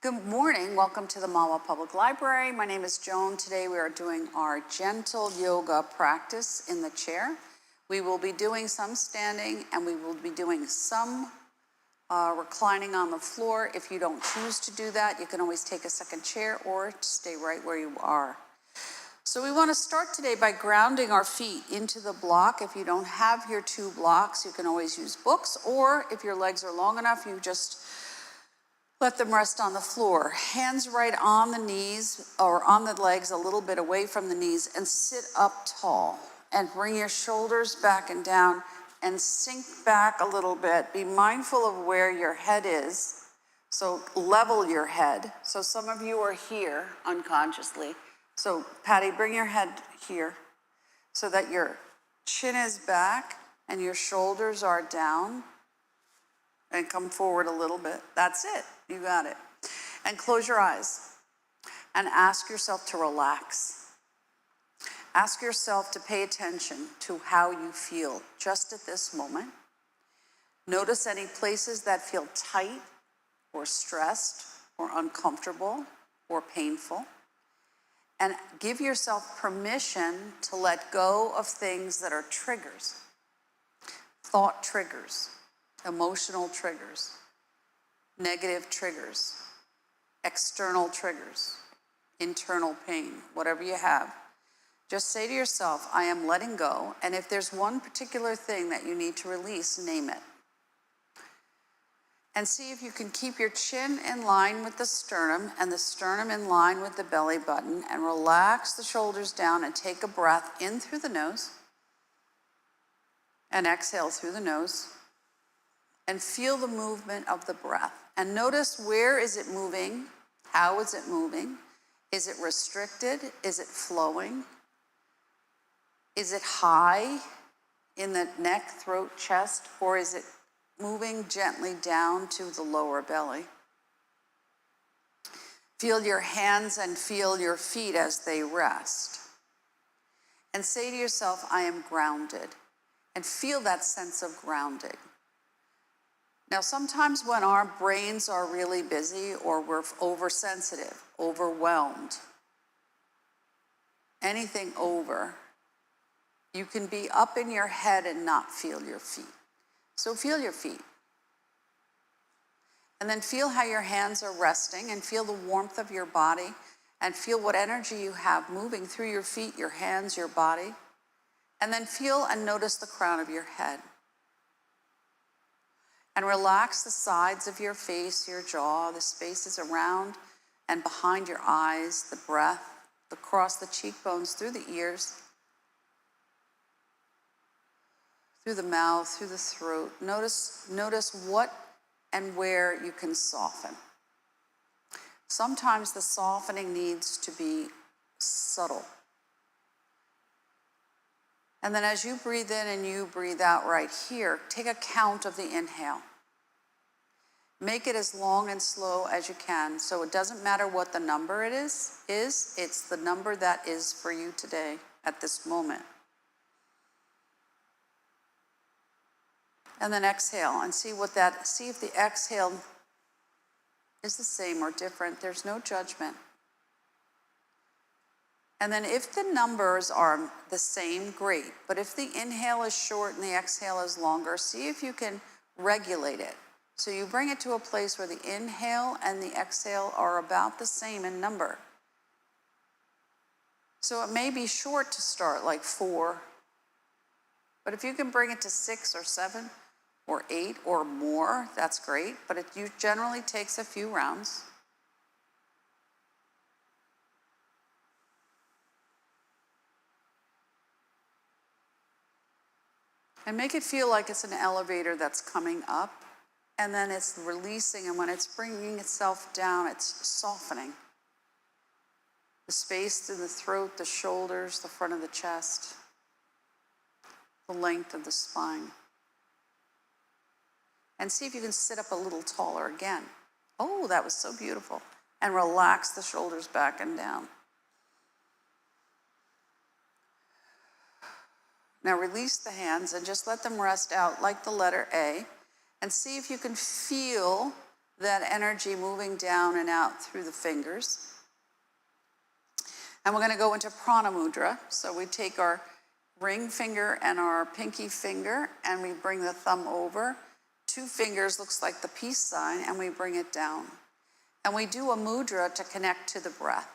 Good morning. Welcome to the Mahwah Public Library. My name is Joan. Today we are doing our gentle yoga practice in the chair. We will be doing some standing and we will be doing some reclining on the floor. If you don't choose to do that, you can always take a second chair or stay right where you are. So we want to start today by grounding our feet into the block. If you don't have your two blocks, you can always use books, or if your legs are long enough, you just let them rest on the floor. Hands right on the knees or on the legs, a little bit away from the knees, and sit up tall. And bring your shoulders back and down and sink back a little bit. Be mindful of where your head is. So level your head. So some of you are here unconsciously. So Patty, bring your head here so that your chin is back and your shoulders are down. And come forward a little bit. That's it. You got it. And close your eyes and ask yourself to relax. Ask yourself to pay attention to how you feel just at this moment. Notice any places that feel tight or stressed or uncomfortable or painful. And give yourself permission to let go of things that are triggers, thought triggers, emotional triggers, negative triggers, external triggers, internal pain, whatever you have. Just say to yourself, I am letting go. And if there's one particular thing that you need to release, name it. And see if you can keep your chin in line with the sternum and the sternum in line with the belly button, and relax the shoulders down and take a breath in through the nose and exhale through the nose. And feel the movement of the breath. And notice, where is it moving? How is it moving? Is it restricted? Is it flowing? Is it high in the neck, throat, chest? Or is it moving gently down to the lower belly? Feel your hands and feel your feet as they rest. And say to yourself, I am grounded. And feel that sense of grounding. Now, sometimes when our brains are really busy or we're oversensitive, overwhelmed, anything over, you can be up in your head and not feel your feet. So feel your feet. And then feel how your hands are resting and feel the warmth of your body and feel what energy you have moving through your feet, your hands, your body. And then feel and notice the crown of your head. And relax the sides of your face, your jaw, the spaces around and behind your eyes, the breath, across the cheekbones, through the ears, through the mouth, through the throat. Notice what and where you can soften. Sometimes the softening needs to be subtle. And then as you breathe in and you breathe out right here, take a count of the inhale. Make it as long and slow as you can, so it doesn't matter what the number it is, it's the number that is for you today at this moment. And then exhale and see if the exhale is the same or different. There's no judgment. And then if the numbers are the same, great. But if the inhale is short and the exhale is longer, see if you can regulate it. So you bring it to a place where the inhale and the exhale are about the same in number. So it may be short to start, like 4. But if you can bring it to 6 or 7 or 8 or more, that's great. But it generally takes a few rounds. And make it feel like it's an elevator that's coming up, and then it's releasing, and when it's bringing itself down, it's softening. The space through the throat, the shoulders, the front of the chest, the length of the spine. And see if you can sit up a little taller again. Oh, that was so beautiful. And relax the shoulders back and down. Now release the hands and just let them rest out like the letter A. And see if you can feel that energy moving down and out through the fingers. And we're going to go into prana mudra. So we take our ring finger and our pinky finger and we bring the thumb over. 2 fingers looks like the peace sign and we bring it down. And we do a mudra to connect to the breath.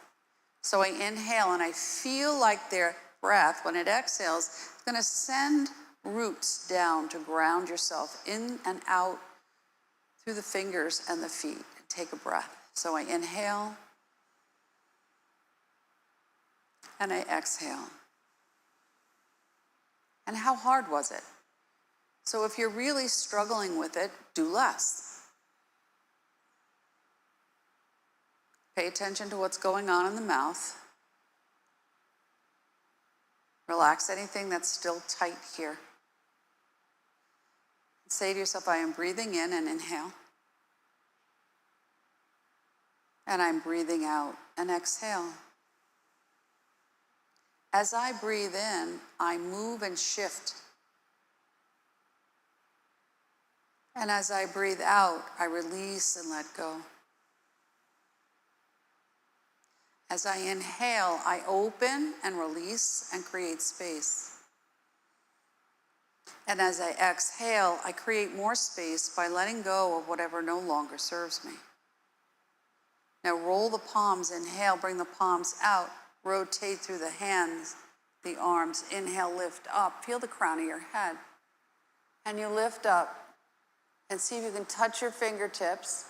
So I inhale and I feel like their breath, when it exhales, is going to send roots down to ground yourself in and out through the fingers and the feet. Take a breath. So I inhale and I exhale. And how hard was it? So if you're really struggling with it, do less. Pay attention to what's going on in the mouth. Relax anything that's still tight here. Say to yourself, I am breathing in and inhale. And I'm breathing out and exhale. As I breathe in, I move and shift. And as I breathe out, I release and let go. As I inhale, I open and release and create space. And as I exhale, I create more space by letting go of whatever no longer serves me. Now roll the palms, inhale, bring the palms out, rotate through the hands, the arms, inhale, lift up, feel the crown of your head. And you lift up and see if you can touch your fingertips.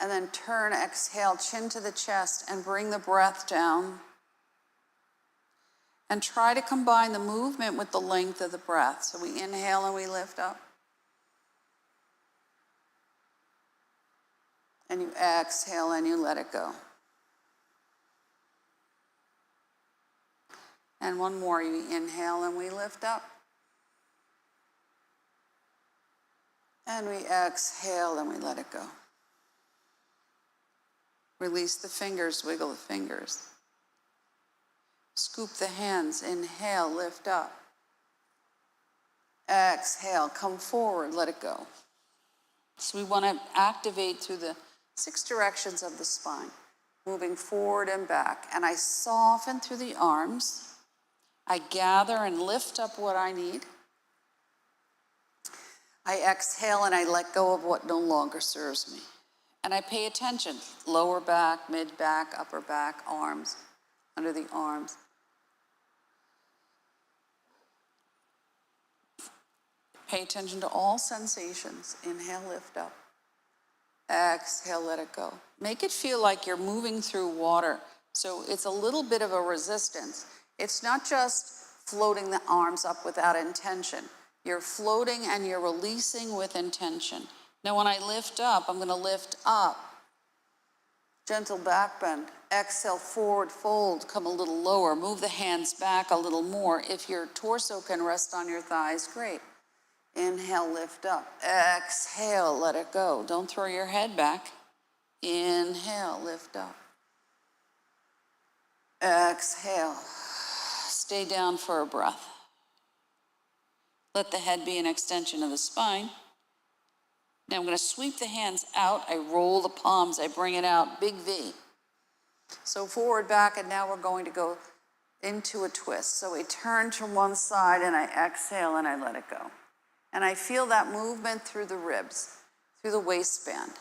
And then turn, exhale, chin to the chest and bring the breath down. And try to combine the movement with the length of the breath. So we inhale and we lift up. And you exhale and you let it go. And one more, you inhale and we lift up. And we exhale and we let it go. Release the fingers, wiggle the fingers. Scoop the hands, inhale, lift up. Exhale, come forward, let it go. So we want to activate through the 6 directions of the spine, moving forward and back. And I soften through the arms. I gather and lift up what I need. I exhale and I let go of what no longer serves me. And I pay attention, lower back, mid back, upper back, arms, under the arms. Pay attention to all sensations. Inhale, lift up. Exhale, let it go. Make it feel like you're moving through water. So it's a little bit of a resistance. It's not just floating the arms up without intention. You're floating and you're releasing with intention. Now when I lift up, I'm going to lift up. Gentle back bend. Exhale, forward fold, come a little lower. Move the hands back a little more. If your torso can rest on your thighs, great. Inhale, lift up. Exhale, let it go. Don't throw your head back. Inhale, lift up. Exhale. Stay down for a breath. Let the head be an extension of the spine. Now I'm going to sweep the hands out. I roll the palms. I bring it out. Big V. So forward, back, and now we're going to go into a twist. So we turn to one side and I exhale and I let it go. And I feel that movement through the ribs, through the waistband.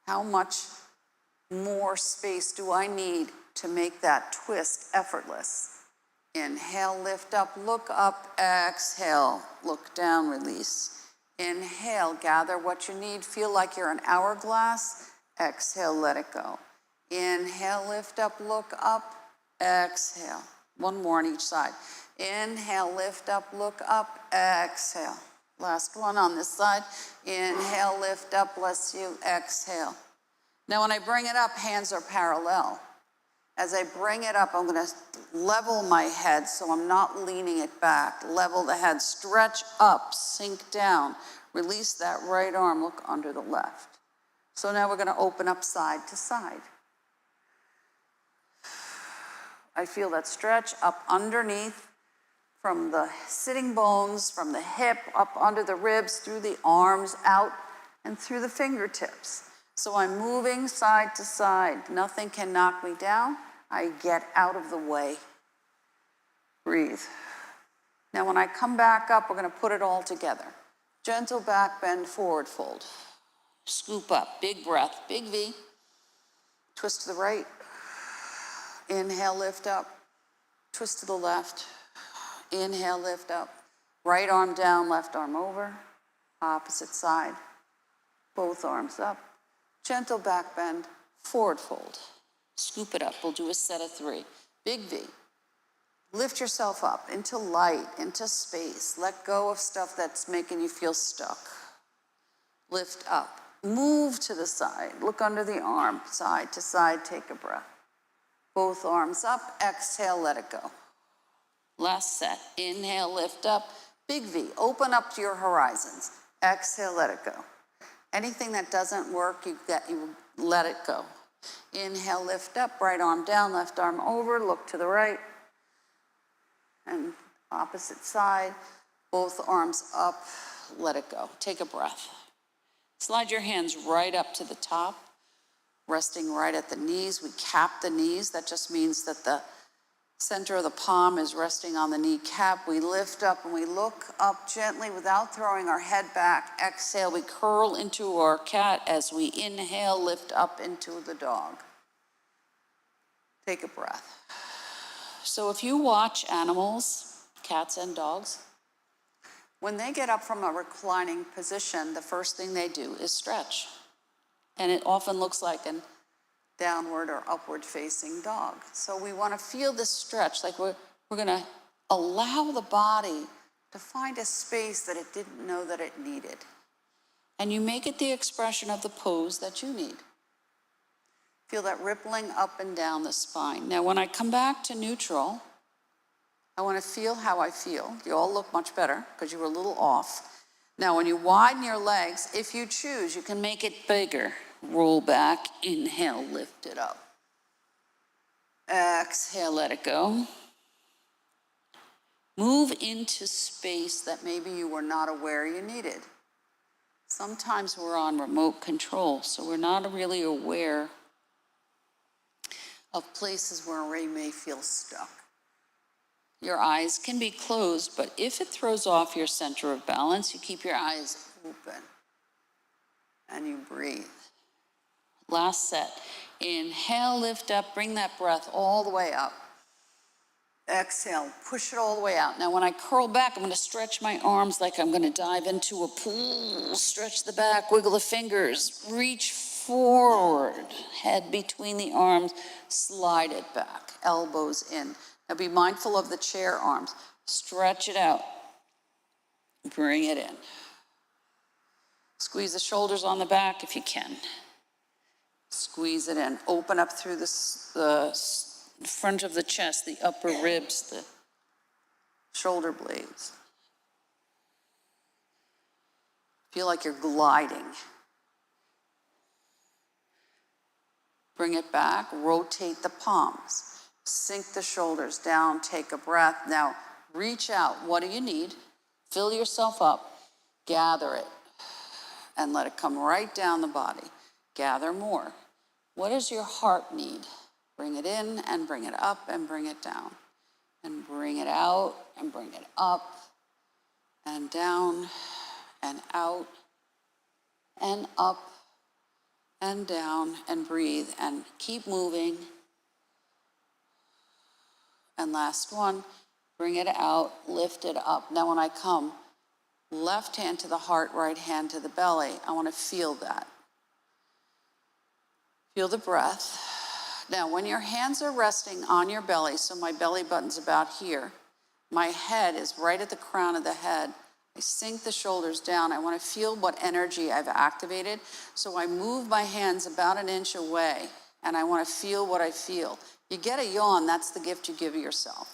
How much more space do I need to make that twist effortless? Inhale, lift up, look up, exhale, look down, release. Inhale, gather what you need, feel like you're an hourglass. Exhale, let it go. Inhale, lift up, look up, exhale. One more on each side. Inhale, lift up, look up, exhale. Last one on this side. Inhale, lift up, bless you, exhale. Now when I bring it up, hands are parallel. As I bring it up, I'm going to level my head so I'm not leaning it back. Level the head, stretch up, sink down. Release that right arm, look under the left. So now we're going to open up side to side. I feel that stretch up underneath from the sitting bones, from the hip, up under the ribs, through the arms, out and through the fingertips. So I'm moving side to side. Nothing can knock me down. I get out of the way. Breathe. Now when I come back up, we're going to put it all together. Gentle back bend, forward fold. Scoop up, big breath, big V. Twist to the right. Inhale, lift up. Twist to the left. Inhale, lift up. Right arm down, left arm over. Opposite side. Both arms up. Gentle back bend, forward fold. Scoop it up. We'll do a set of 3. Big V. Lift yourself up into light, into space. Let go of stuff that's making you feel stuck. Lift up. Move to the side. Look under the arm. Side to side. Take a breath. Both arms up. Exhale, let it go. Last set. Inhale, lift up. Big V. Open up to your horizons. Exhale, let it go. Anything that doesn't work, you let it go. Inhale, lift up. Right arm down, left arm over. Look to the right. And opposite side. Both arms up. Let it go. Take a breath. Slide your hands right up to the top, resting right at the knees. We cap the knees. That just means that the center of the palm is resting on the kneecap. We lift up and we look up gently without throwing our head back. Exhale, we curl into our cat as we inhale, lift up into the dog. Take a breath. So if you watch animals, cats and dogs, when they get up from a reclining position, the first thing they do is stretch. And it often looks like an downward or upward facing dog. So we want to feel this stretch, like we're going to allow the body to find a space that it didn't know that it needed. And you make it the expression of the pose that you need. Feel that rippling up and down the spine. Now when I come back to neutral, I want to feel how I feel. You all look much better because you were a little off. Now when you widen your legs, if you choose, you can make it bigger. Roll back, inhale, lift it up. Exhale, let it go. Move into space that maybe you were not aware you needed. Sometimes we're on remote control, so we're not really aware of places where we may feel stuck. Your eyes can be closed, but if it throws off your center of balance, you keep your eyes open and you breathe. Last set. Inhale, lift up, bring that breath all the way up. Exhale, push it all the way out. Now when I curl back, I'm going to stretch my arms like I'm going to dive into a pool. Stretch the back, wiggle the fingers, reach forward, head between the arms, slide it back, elbows in. Now be mindful of the chair arms. Stretch it out, bring it in. Squeeze the shoulders on the back if you can. Squeeze it in. Open up through the front of the chest, the upper ribs, the shoulder blades. Feel like you're gliding. Bring it back, rotate the palms. Sink the shoulders down, take a breath. Now reach out. What do you need? Fill yourself up, gather it, and let it come right down the body. Gather more. What does your heart need? Bring it in and bring it up and bring it down. And bring it out and bring it up and down and out and up and down, and breathe and keep moving. And last one, bring it out, lift it up. Now when I come, left hand to the heart, right hand to the belly, I want to feel that. Feel the breath. Now when your hands are resting on your belly, so my belly button's about here, my head is right at the crown of the head. I sink the shoulders down. I want to feel what energy I've activated. So I move my hands about an inch away, and I want to feel what I feel. You get a yawn, that's the gift you give yourself.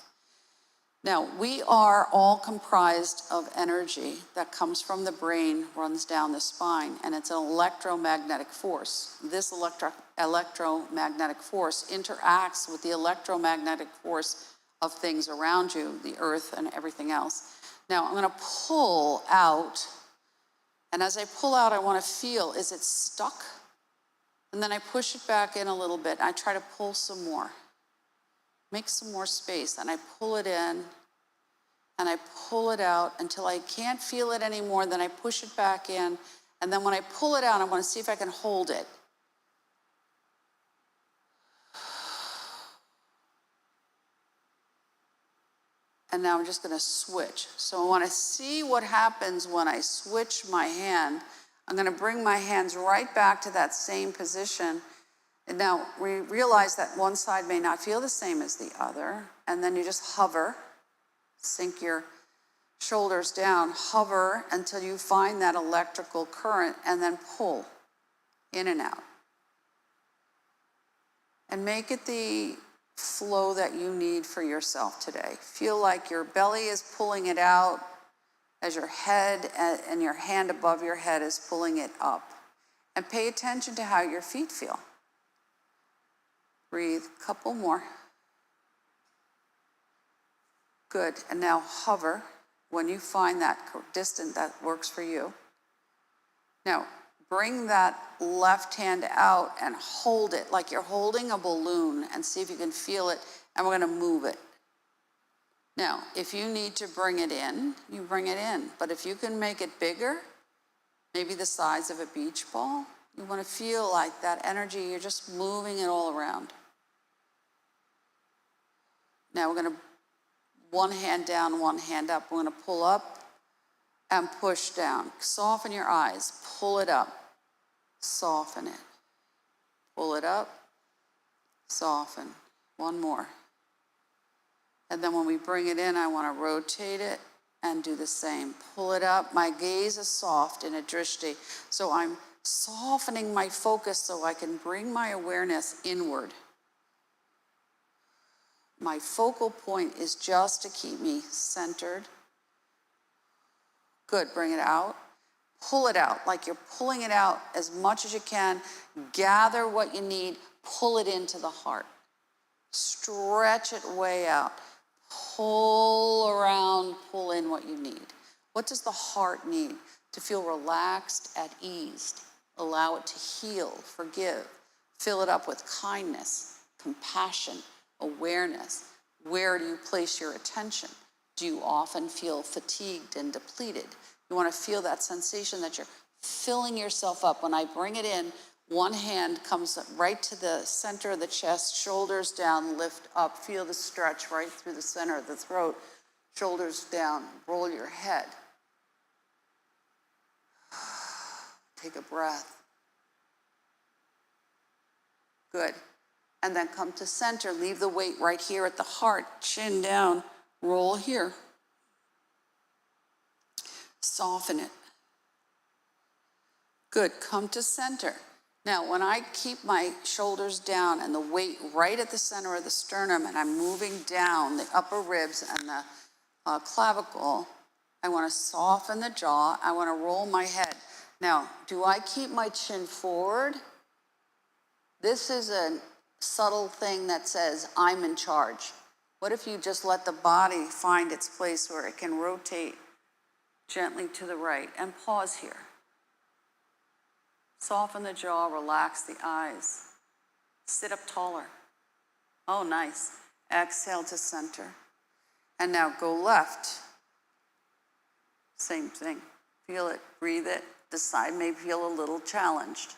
Now, we are all comprised of energy that comes from the brain, runs down the spine, and it's an electromagnetic force. This electromagnetic force interacts with the electromagnetic force of things around you, the earth and everything else. Now, I'm going to pull out And as I pull out, I want to feel, is it stuck? And then I push it back in a little bit. I try to pull some more. Make some more space. And I pull it in and I pull it out until I can't feel it anymore. Then I push it back in. And then when I pull it out, I want to see if I can hold it. And now I'm just going to switch. So I want to see what happens when I switch my hand. I'm going to bring my hands right back to that same position. And now we realize that one side may not feel the same as the other. And then you just hover, sink your shoulders down, hover until you find that electrical current, and then pull in and out. And make it the flow that you need for yourself today. Feel like your belly is pulling it out as your head and your hand above your head is pulling it up. And pay attention to how your feet feel. Breathe, a couple more. Good, and now hover when you find that distance that works for you. Now, bring that left hand out and hold it like you're holding a balloon and see if you can feel it, and we're going to move it. Now, if you need to bring it in, you bring it in. But if you can make it bigger, maybe the size of a beach ball, you want to feel like that energy, you're just moving it all around. Now we're going to one hand down, one hand up. We're going to pull up and push down. Soften your eyes, pull it up. Soften it. Pull it up, soften. One more. And then when we bring it in, I want to rotate it and do the same. Pull it up. My gaze is soft in a drishti. So I'm softening my focus so I can bring my awareness inward. My focal point is just to keep me centered. Good, bring it out. Pull it out, like you're pulling it out as much as you can. Gather what you need, pull it into the heart. Stretch it way out. Pull around, pull in what you need. What does the heart need? To feel relaxed, at ease. Allow it to heal, forgive. Fill it up with kindness, compassion, awareness. Where do you place your attention? Do you often feel fatigued and depleted? You want to feel that sensation that you're filling yourself up. When I bring it in, one hand comes right to the center of the chest, shoulders down, lift up. Feel the stretch right through the center of the throat. Shoulders down, roll your head. Take a breath. Good. And then come to center. Leave the weight right here at the heart. Chin down. Roll here. Soften it. Good. Come to center. Now, when I keep my shoulders down and the weight right at the center of the sternum and I'm moving down the upper ribs and the clavicle, I want to soften the jaw. I want to roll my head. Now, do I keep my chin forward? This is a subtle thing that says, I'm in charge. What if you just let the body find its place where it can rotate gently to the right and pause here. Soften the jaw, relax the eyes. Sit up taller. Oh, nice. Exhale to center. And now go left. Same thing. Feel it, breathe it. The side may feel a little challenged.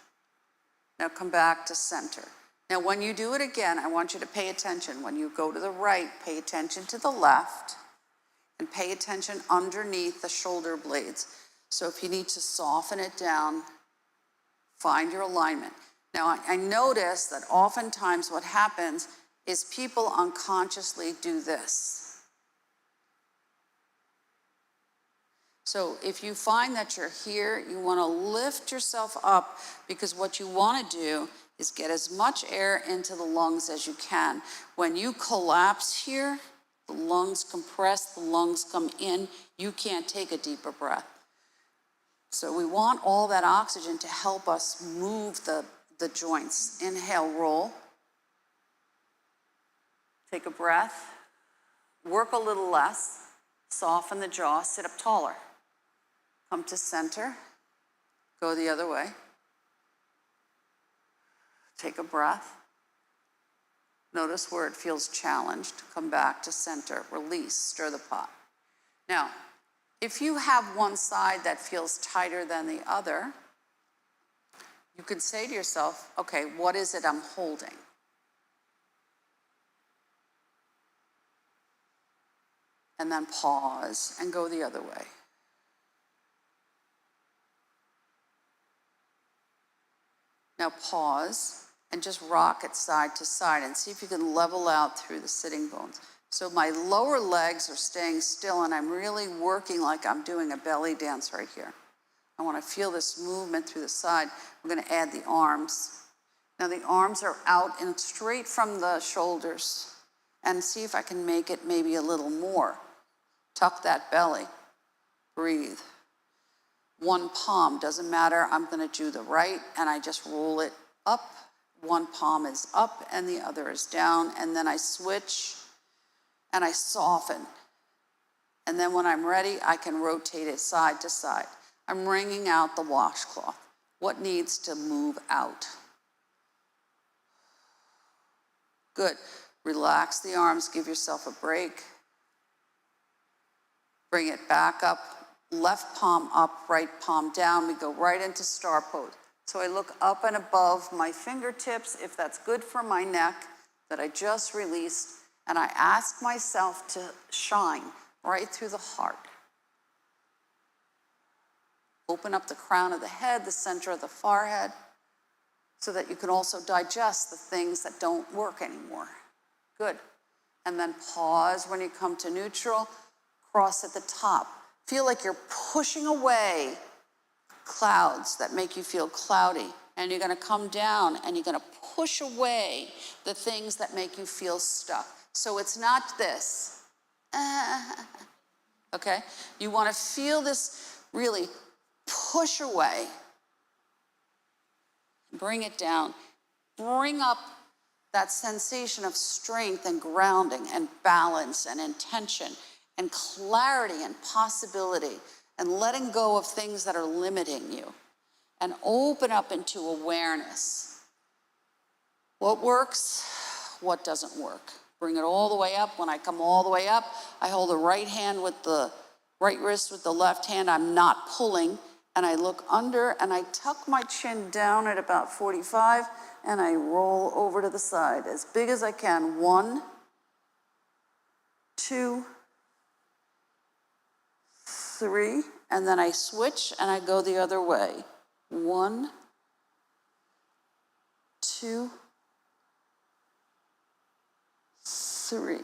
Now come back to center. Now when you do it again, I want you to pay attention. When you go to the right, pay attention to the left and pay attention underneath the shoulder blades. So if you need to soften it down, find your alignment. Now I notice that oftentimes what happens is people unconsciously do this. So if you find that you're here, you want to lift yourself up, because what you want to do is get as much air into the lungs as you can. When you collapse here, the lungs compress, the lungs come in, you can't take a deeper breath. So we want all that oxygen to help us move the joints. Inhale, roll. Take a breath. Work a little less. Soften the jaw, sit up taller. Come to center. Go the other way. Take a breath. Notice where it feels challenged. Come back to center. Release. Stir the pot. Now, if you have one side that feels tighter than the other, you could say to yourself, okay, what is it I'm holding? And then pause and go the other way. Now pause and just rock it side to side and see if you can level out through the sitting bones. So my lower legs are staying still and I'm really working like I'm doing a belly dance right here. I want to feel this movement through the side. We're going to add the arms. Now the arms are out and straight from the shoulders. And see if I can make it maybe a little more. Tuck that belly. Breathe. One palm, doesn't matter. I'm going to do the right and I just roll it up. One palm is up and the other is down. And then I switch and I soften. And then when I'm ready, I can rotate it side to side. I'm wringing out the washcloth. What needs to move out? Good. Relax the arms, give yourself a break. Bring it back up, left palm up, right palm down. We go right into star pose. So I look up and above my fingertips, if that's good for my neck, that I just released, and I ask myself to shine right through the heart. Open up the crown of the head, the center of the forehead, so that you can also digest the things that don't work anymore. Good. And then pause when you come to neutral, cross at the top. Feel like you're pushing away clouds that make you feel cloudy. And you're gonna come down and you're gonna push away the things that make you feel stuck. So it's not this. Okay? You wanna feel this really push away. Bring it down. Bring up that sensation of strength and grounding and balance and intention and clarity and possibility and letting go of things that are limiting you and open up into awareness. What works? What doesn't work? Bring it all the way up. When I come all the way up, I hold the right hand with the right wrist with the left hand. I'm not pulling. And I look under and I tuck my chin down at about 45 and I roll over to the side as big as I can. 1, 2, 3, and then I switch and I go the other way. 1, 2, 3.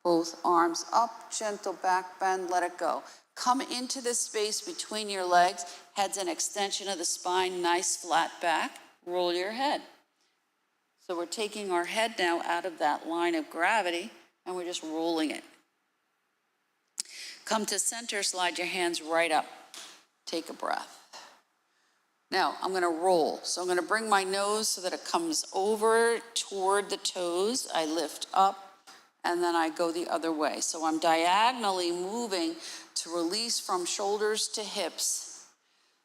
Both arms up, gentle back bend, let it go. Come into this space between your legs, head's an extension of the spine, nice flat back, roll your head. So we're taking our head now out of that line of gravity and we're just rolling it. Come to center, slide your hands right up. Take a breath. Now I'm gonna roll. So I'm gonna bring my nose so that it comes over toward the toes. I lift up and then I go the other way. So I'm diagonally moving to release from shoulders to hips,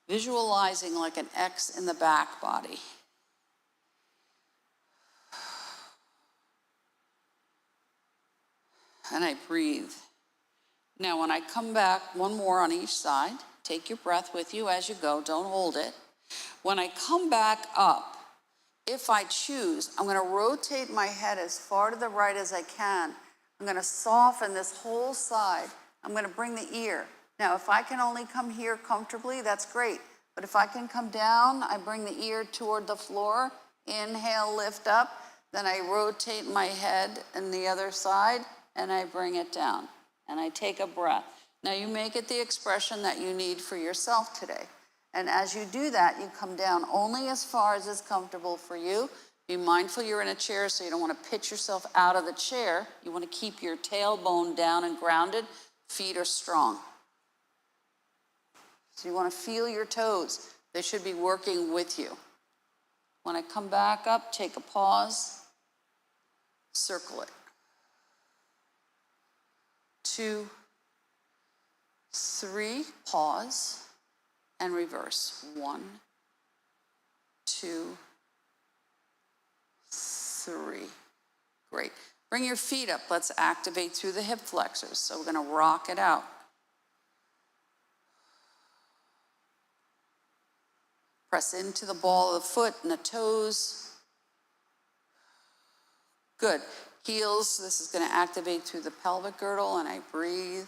visualizing like an X in the back body. And I breathe. Now when I come back, one more on each side, take your breath with you as you go, don't hold it. When I come back up, if I choose, I'm gonna rotate my head as far to the right as I can. I'm gonna soften this whole side. I'm gonna bring the ear. Now, if I can only come here comfortably, that's great. But if I can come down, I bring the ear toward the floor. Inhale, lift up. Then I rotate my head on the other side and I bring it down. And I take a breath. Now you make it the expression that you need for yourself today. And as you do that, you come down only as far as is comfortable for you. Be mindful you're in a chair, so you don't want to pitch yourself out of the chair. You want to keep your tailbone down and grounded. Feet are strong. So you want to feel your toes. They should be working with you. When I come back up, take a pause. Circle it. 2, 3, pause, and reverse. 1, 3. Great. Bring your feet up. Let's activate through the hip flexors. So we're going to rock it out. Press into the ball of the foot and the toes. Good. Heels, this is going to activate through the pelvic girdle, and I breathe.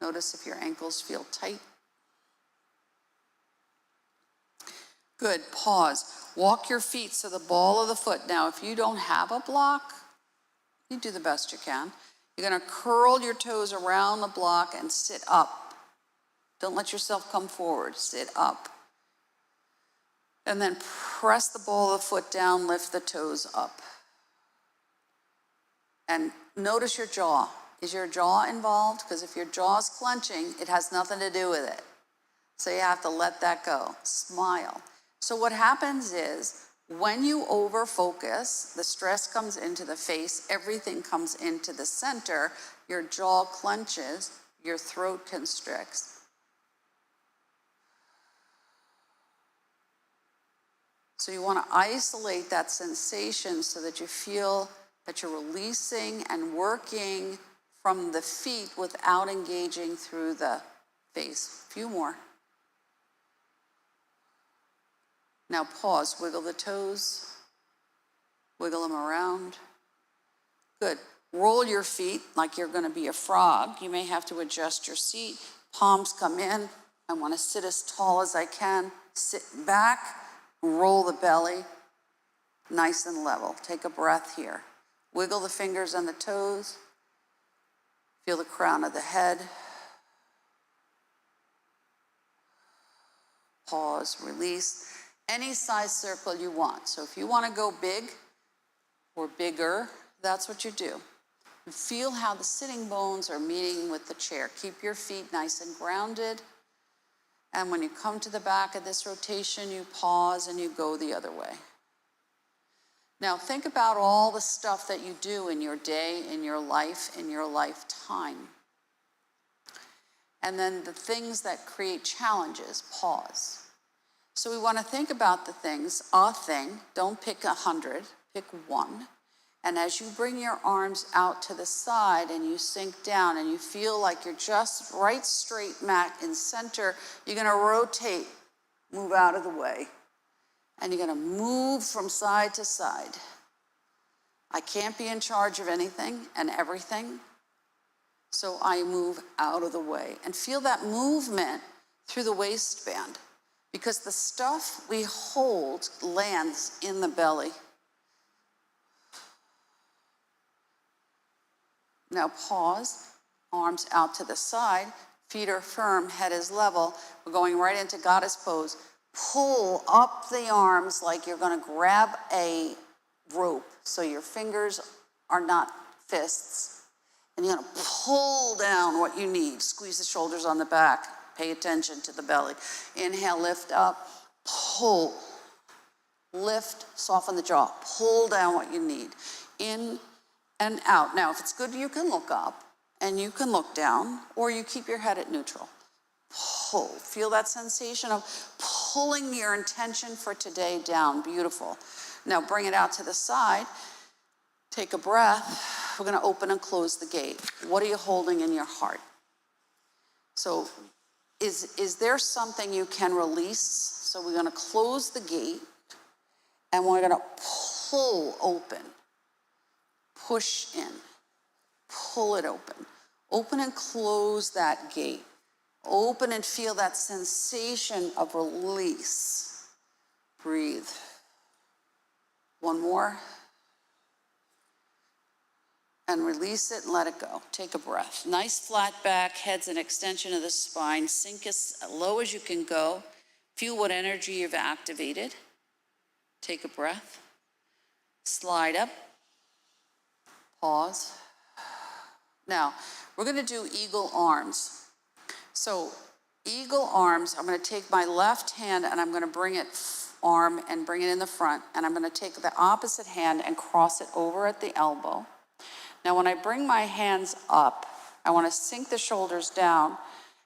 Notice if your ankles feel tight. Good. Pause. Walk your feet to the ball of the foot. Now, if you don't have a block, you do the best you can. You're going to curl your toes around the block and sit up. Don't let yourself come forward. Sit up. And then press the ball of the foot down, lift the toes up. And notice your jaw. Is your jaw involved? Because if your jaw's clenching, it has nothing to do with it. So you have to let that go. Smile. So what happens is, when you over-focus, the stress comes into the face, everything comes into the center, your jaw clenches, your throat constricts. So you want to isolate that sensation so that you feel that you're releasing and working from the feet without engaging through the face. A few more. Now pause, wiggle the toes, wiggle them around. Good. Roll your feet like you're going to be a frog. You may have to adjust your seat. Palms come in. I want to sit as tall as I can. Sit back, roll the belly, nice and level. Take a breath here. Wiggle the fingers and the toes. Feel the crown of the head. Pause, release. Any size circle you want. So if you want to go big or bigger, that's what you do. And feel how the sitting bones are meeting with the chair. Keep your feet nice and grounded. And when you come to the back of this rotation, you pause and you go the other way. Now think about all the stuff that you do in your day, in your life, in your lifetime. And then the things that create challenges, pause. So we want to think about the things, a thing, don't pick 100, pick one. And as you bring your arms out to the side and you sink down and you feel like you're just right straight back in center, you're going to rotate, move out of the way. And you're going to move from side to side. I can't be in charge of anything and everything, so I move out of the way. And feel that movement through the waistband, because the stuff we hold lands in the belly. Now pause, arms out to the side, feet are firm, head is level. We're going right into goddess pose. Pull up the arms like you're going to grab a rope, so your fingers are not fists. And you're going to pull down what you need. Squeeze the shoulders on the back. Pay attention to the belly. Inhale, lift up, pull. Lift, soften the jaw. Pull down what you need. In and out. Now, if it's good, you can look up and you can look down, or you keep your head at neutral. Pull. Feel that sensation of pulling your intention for today down. Beautiful. Now bring it out to the side. Take a breath. We're going to open and close the gate. What are you holding in your heart? So is there something you can release? So we're going to close the gate and we're going to pull open. Push in. Pull it open. Open and close that gate. Open and feel that sensation of release. Breathe. One more. And release it and let it go. Take a breath. Nice flat back, head's an extension of the spine. Sink as low as you can go. Feel what energy you've activated. Take a breath. Slide up. Pause. Now, we're going to do eagle arms. So eagle arms, I'm going to take my left hand and I'm going to bring it arm and bring it in the front. And I'm going to take the opposite hand and cross it over at the elbow. Now when I bring my hands up, I want to sink the shoulders down.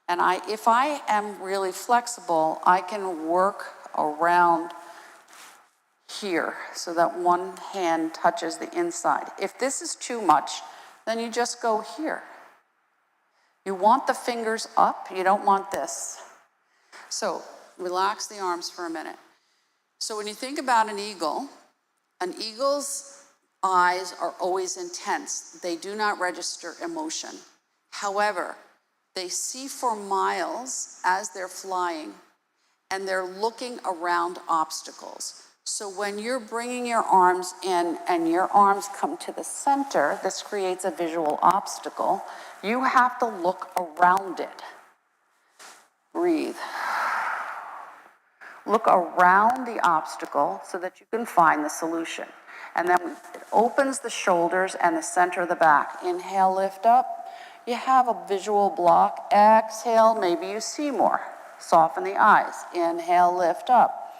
And if I am really flexible, I can work around here so that one hand touches the inside. If this is too much, then you just go here. You want the fingers up, you don't want this. So relax the arms for a minute. So when you think about an eagle's eyes are always intense. They do not register emotion. However, they see for miles as they're flying, and they're looking around obstacles. So when you're bringing your arms in and your arms come to the center, this creates a visual obstacle. You have to look around it. Breathe. Look around the obstacle so that you can find the solution. And then it opens the shoulders and the center of the back. Inhale, lift up. You have a visual block. Exhale, maybe you see more. Soften the eyes. Inhale, lift up.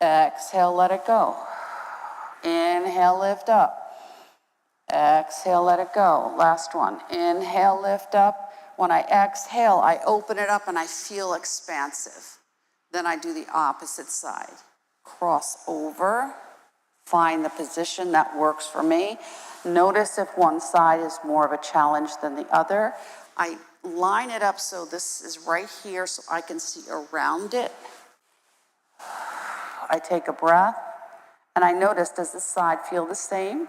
Exhale, let it go. Inhale, lift up. Exhale, let it go. Last one. Inhale, lift up. When I exhale, I open it up and I feel expansive. Then I do the opposite side. Cross over. Find the position that works for me. Notice if one side is more of a challenge than the other. I line it up so this is right here so I can see around it. I take a breath and I notice, does this side feel the same?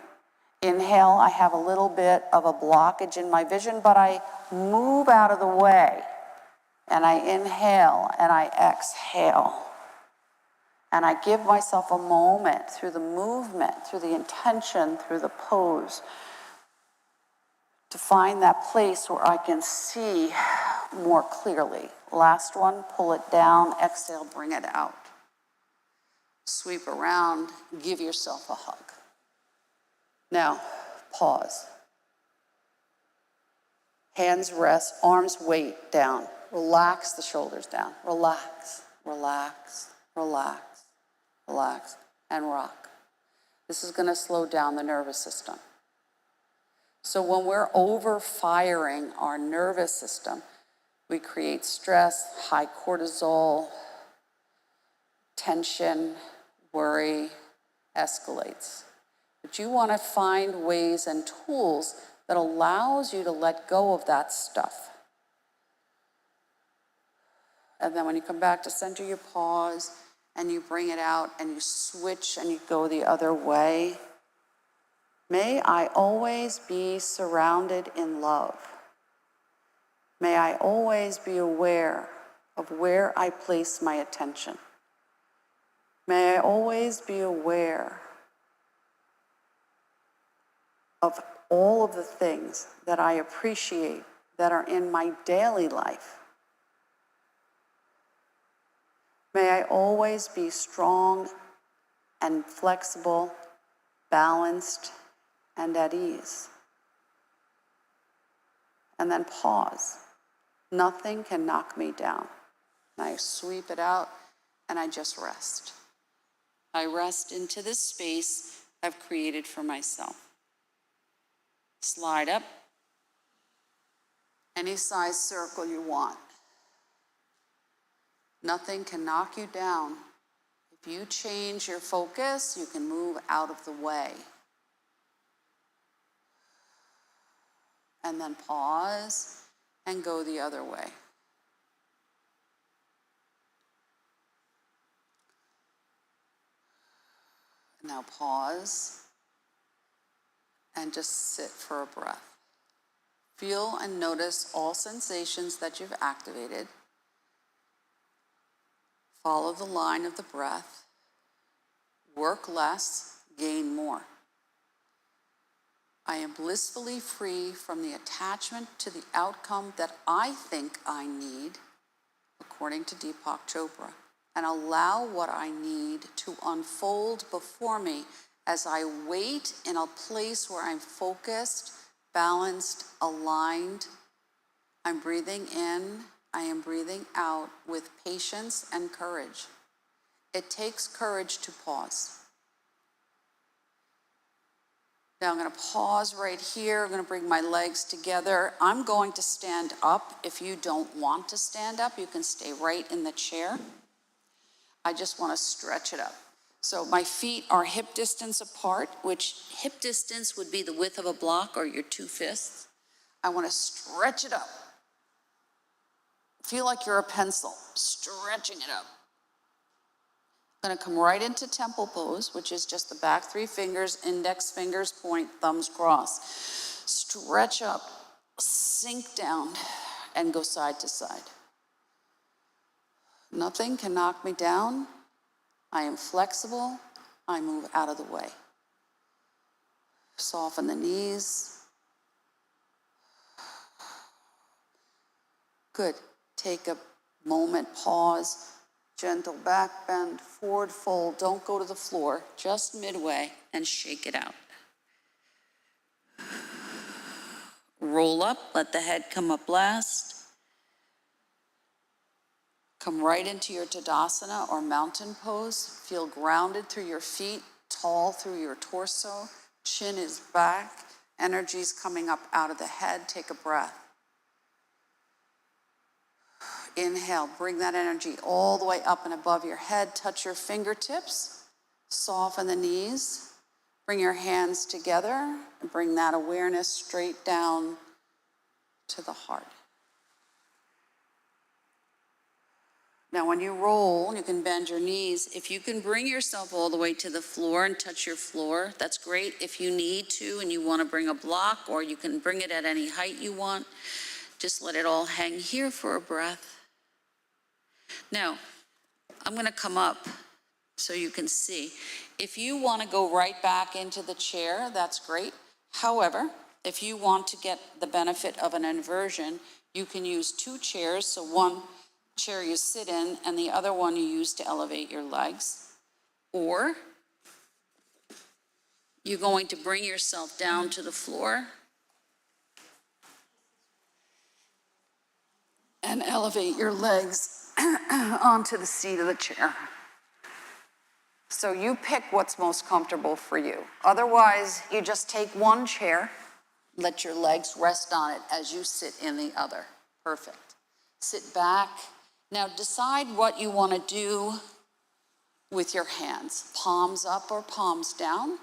Inhale, I have a little bit of a blockage in my vision, but I move out of the way and I inhale and I exhale. And I give myself a moment through the movement, through the intention, through the pose, to find that place where I can see more clearly. Last one, pull it down, exhale, bring it out. Sweep around, give yourself a hug. Now, pause. Hands rest, arms weight down. Relax the shoulders down. Relax, relax, relax. Relax, and rock. This is going to slow down the nervous system. So when we're over-firing our nervous system, we create stress, high cortisol, tension, worry, escalates. But you want to find ways and tools that allows you to let go of that stuff. And then when you come back to center, you pause, and you bring it out, and you switch, and you go the other way. May I always be surrounded in love. May I always be aware of where I place my attention. May I always be aware of all of the things that I appreciate that are in my daily life. May I always be strong and flexible, balanced, and at ease. And then pause. Nothing can knock me down. And I sweep it out, and I just rest. I rest into this space I've created for myself. Slide up. Any size circle you want. Nothing can knock you down. If you change your focus, you can move out of the way. And then pause and go the other way. Now pause and just sit for a breath. Feel and notice all sensations that you've activated. Follow the line of the breath. Work less, gain more. I am blissfully free from the attachment to the outcome that I think I need, according to Deepak Chopra, and allow what I need to unfold before me as I wait in a place where I'm focused, balanced, aligned. I'm breathing in, I am breathing out with patience and courage. It takes courage to pause. Now I'm going to pause right here. I'm going to bring my legs together. I'm going to stand up. If you don't want to stand up, you can stay right in the chair. I just want to stretch it up. So my feet are hip distance apart, which hip distance would be the width of a block or your 2 fists. I want to stretch it up. Feel like you're a pencil, stretching it up. I'm going to come right into temple pose, which is just the back 3 fingers, index fingers point, thumbs cross. Stretch up, sink down, and go side to side. Nothing can knock me down. I am flexible. I move out of the way. Soften the knees. Good. Take a moment, pause. Gentle back bend, forward fold. Don't go to the floor, just midway, and shake it out. Roll up, let the head come up last. Come right into your Tadasana or mountain pose. Feel grounded through your feet, tall through your torso. Chin is back. Energy's coming up out of the head. Take a breath. Inhale, bring that energy all the way up and above your head. Touch your fingertips. Soften the knees. Bring your hands together and bring that awareness straight down to the heart. Now, when you roll, you can bend your knees. If you can bring yourself all the way to the floor and touch your floor, that's great. If you need to and you want to bring a block, or you can bring it at any height you want, just let it all hang here for a breath. Now, I'm going to come up so you can see. If you want to go right back into the chair, that's great. However, if you want to get the benefit of an inversion, you can use 2 chairs. So one chair you sit in and the other one you use to elevate your legs. Or you're going to bring yourself down to the floor and elevate your legs onto the seat of the chair. So you pick what's most comfortable for you. Otherwise, you just take one chair, let your legs rest on it as you sit in the other. Perfect. Sit back. Now decide what you want to do with your hands. Palms up or palms down.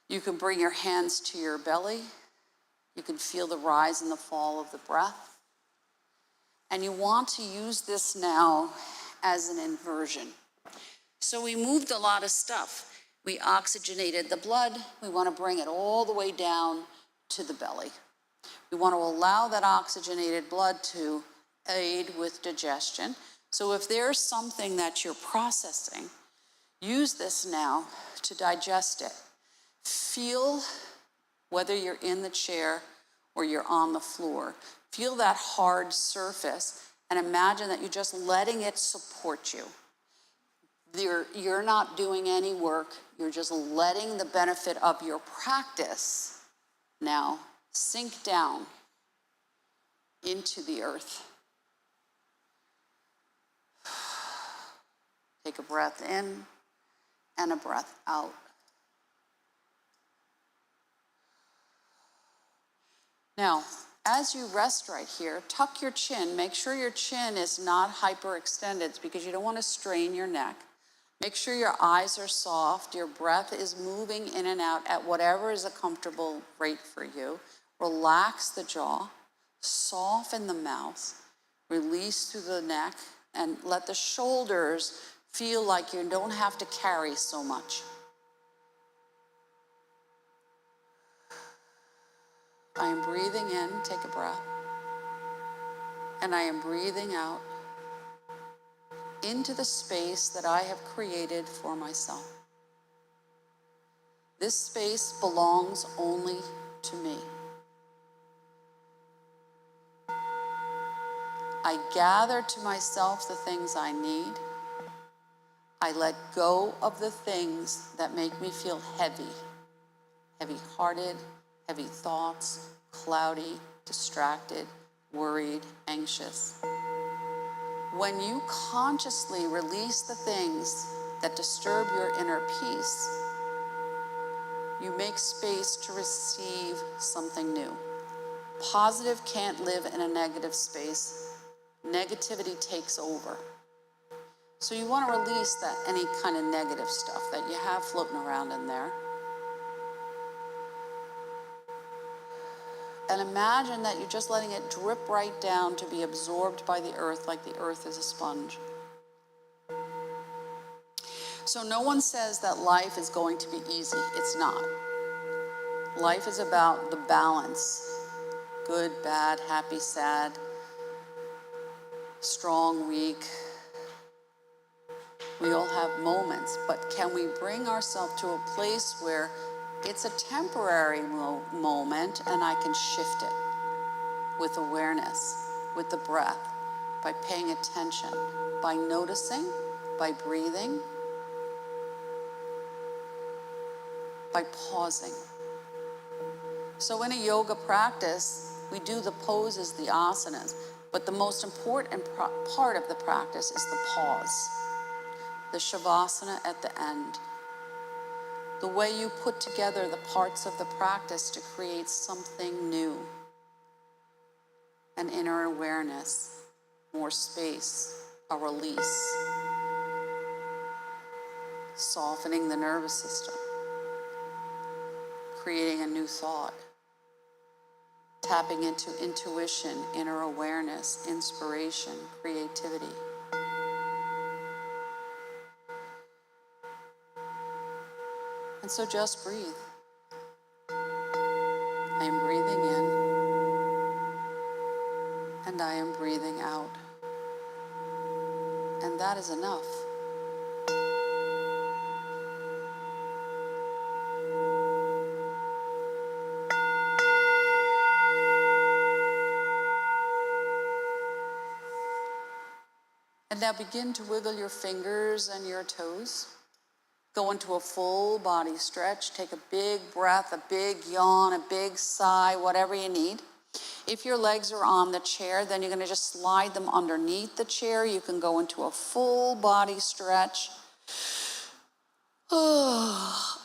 You can bring your hands to your belly. You can feel the rise and the fall of the breath. And you want to use this now as an inversion. So we moved a lot of stuff. We oxygenated the blood. We want to bring it all the way down to the belly. We want to allow that oxygenated blood to aid with digestion. So if there's something that you're processing, use this now to digest it. Feel, whether you're in the chair or you're on the floor, feel that hard surface and imagine that you're just letting it support you. You're not doing any work. You're just letting the benefit of your practice now sink down into the earth. Take a breath in and a breath out. Now, as you rest right here, tuck your chin. Make sure your chin is not hyperextended because you don't want to strain your neck. Make sure your eyes are soft. Your breath is moving in and out at whatever is a comfortable rate for you. Relax the jaw. Soften the mouth. Release through the neck and let the shoulders feel like you don't have to carry so much. I am breathing in, take a breath, and I am breathing out into the space that I have created for myself. This space belongs only to me. I gather to myself the things I need. I let go of the things that make me feel heavy, heavy-hearted, heavy thoughts, cloudy, distracted, worried, anxious. When you consciously release the things that disturb your inner peace, you make space to receive something new. Positive can't live in a negative space. Negativity takes over. So you want to release that any kind of negative stuff that you have floating around in there. And imagine that you're just letting it drip right down to be absorbed by the earth like the earth is a sponge. So no one says that life is going to be easy. It's not. Life is about the balance. Good, bad, happy, sad, strong, weak. We all have moments, but can we bring ourselves to a place where it's a temporary moment and I can shift it with awareness, with the breath, by paying attention, by noticing, by breathing, by pausing. So in a yoga practice, we do the poses, the asanas, but the most important part of the practice is the pause, the shavasana at the end. The way you put together the parts of the practice to create something new, an inner awareness, more space, a release, softening the nervous system, creating a new thought, tapping into intuition, inner awareness, inspiration, creativity. And so just breathe. I am breathing in and I am breathing out. And that is enough. And now begin to wiggle your fingers and your toes. Go into a full body stretch. Take a big breath, a big yawn, a big sigh, whatever you need. If your legs are on the chair, then you're going to just slide them underneath the chair. You can go into a full body stretch. Now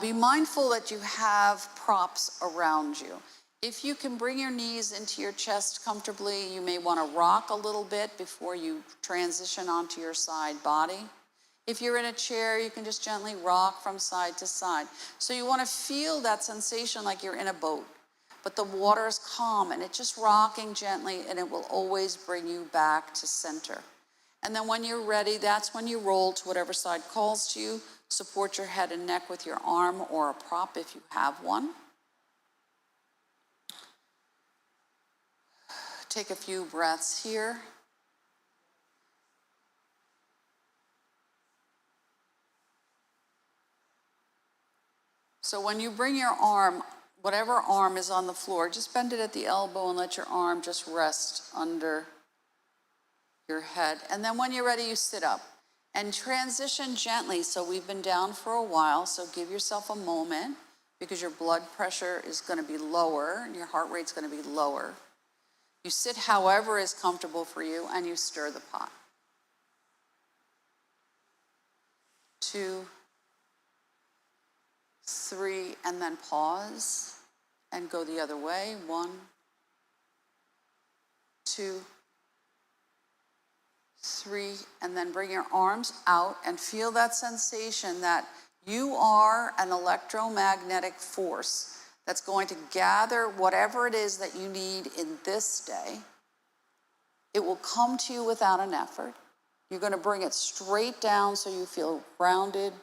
be mindful that you have props around you. If you can bring your knees into your chest comfortably, you may want to rock a little bit before you transition onto your side body. If you're in a chair, you can just gently rock from side to side. So you want to feel that sensation like you're in a boat, but the water is calm and it's just rocking gently, and it will always bring you back to center. And then when you're ready, that's when you roll to whatever side calls to you. Support your head and neck with your arm or a prop if you have one. Take a few breaths here. So when you bring your arm, whatever arm is on the floor, just bend it at the elbow and let your arm just rest under your head. And then when you're ready, you sit up and transition gently. So we've been down for a while, so give yourself a moment because your blood pressure is going to be lower and your heart rate's going to be lower. You sit however is comfortable for you and you stir the pot. 2, 3, and then pause and go the other way. 1, 2, 3, and then bring your arms out and feel that sensation that you are an electromagnetic force that's going to gather whatever it is that you need in this day. It will come to you without an effort. You're going to bring it straight down so you feel grounded,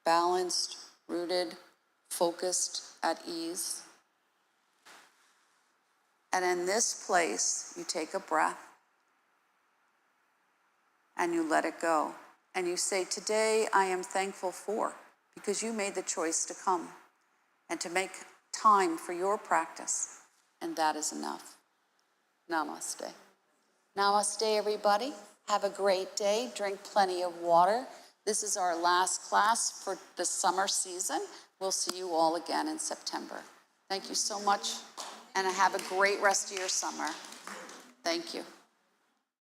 balanced, rooted, focused, at ease. And in this place, you take a breath and you let it go. And you say, today I am thankful for, because you made the choice to come and to make time for your practice. And that is enough. Namaste. Namaste, everybody. Have a great day. Drink plenty of water. This is our last class for the summer season. We'll see you all again in September. Thank you so much, and have a great rest of your summer. Thank you.